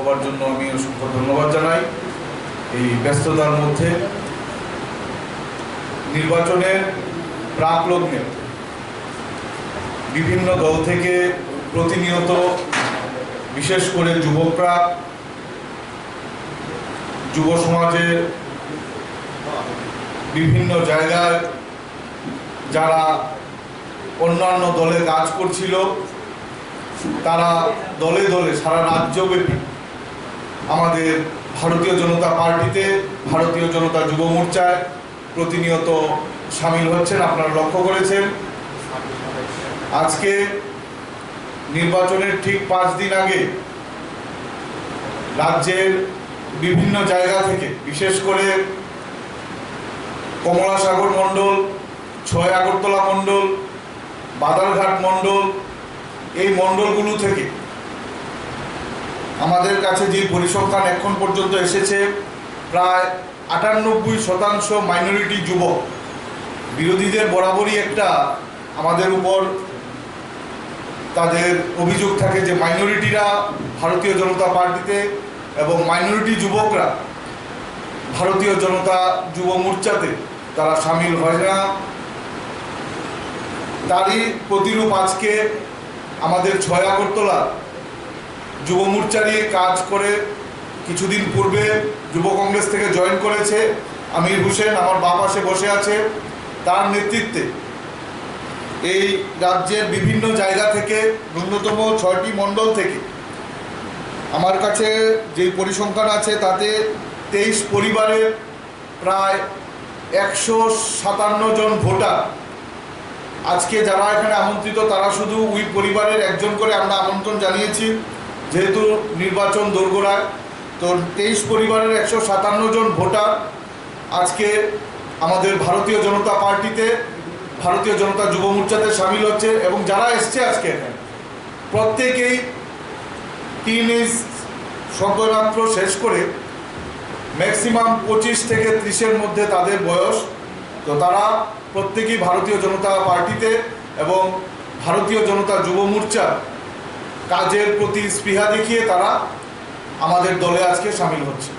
হওয়ার জন্য আমি অসংখ্য ধন্যবাদ জানাই। এই ব্যস্ততার মধ্যে নির্বাচনের প্রাকলগ্নে বিভিন্ন দল থেকে প্রতিনিয়ত, বিশেষ করে যুবকরা, যুব সমাজের বিভিন্ন জায়গায় যারা অন্যান্য দলে কাজ করছিল, তারা দলে দলে সারা রাজ্যব্যাপী আমাদের ভারতীয় জনতা পার্টিতে, ভারতীয় জনতা যুব মোর্চায় প্রতিনিয়ত সামিল হচ্ছেন। আপনারা লক্ষ্য করেছেন আজকে নির্বাচনের ঠিক 5 দিন আগে রাজ্যের বিভিন্ন জায়গা থেকে, বিশেষ করে কমলাসাগর মণ্ডল, 6 আগরতলা মণ্ডল, বাদারঘাট মণ্ডল, এই মণ্ডলগুলো থেকে আমাদের কাছে যে পরিসংখ্যান এখন পর্যন্ত এসেছে, প্রায় 98% মাইনরিটি যুবক। বিরোধীদের বরাবরই একটা আমাদের উপর তাদের অভিযোগ থাকে যে মাইনরিটিরা ভারতীয় জনতা পার্টিতে এবং মাইনরিটি যুবকরা ভারতীয় জনতা যুব মোর্চাতে তারা সামিল হয় না। তারই প্রতিরূপ আজকে আমাদের 6 আগরতলা যুব মোর্চারই কাজ করে কিছুদিন পূর্বে যুব কংগ্রেস থেকে জয়েন করেছে আমির হোসেন, আমার বাঁ পাশে বসে আছে, তার নেতৃত্বে এই রাজ্যের বিভিন্ন জায়গা থেকে ন্যূনতম 6টি মণ্ডল থেকে আমার কাছে যে পরিসংখ্যান আছে তাতে 23 পরিবারের প্রায় 157 জন ভোটার আজকে যারা এখানে আমন্ত্রিত, তারা শুধু ওই পরিবারের একজন করে আমরা আমন্ত্রণ জানিয়েছি, যেহেতু নির্বাচন দোরগোড়ায়। তো 23 পরিবারের 157 জন ভোটার আজকে আমাদের ভারতীয় জনতা পার্টিতে, ভারতীয় জনতা যুব মোর্চাতে সামিল হচ্ছে। এবং যারা এসছে আজকে এখানে প্রত্যেকেই টিনেজ সবেমাত্র শেষ করে ম্যাক্সিমাম 25 থেকে 30-এর মধ্যে তাদের বয়স। তো তারা প্রত্যেকেই ভারতীয় জনতা পার্টিতে এবং ভারতীয় জনতা যুব মোর্চার কাজের প্রতি স্পৃহা দেখিয়ে তারা আমাদের দলে আজকে সামিল হচ্ছে।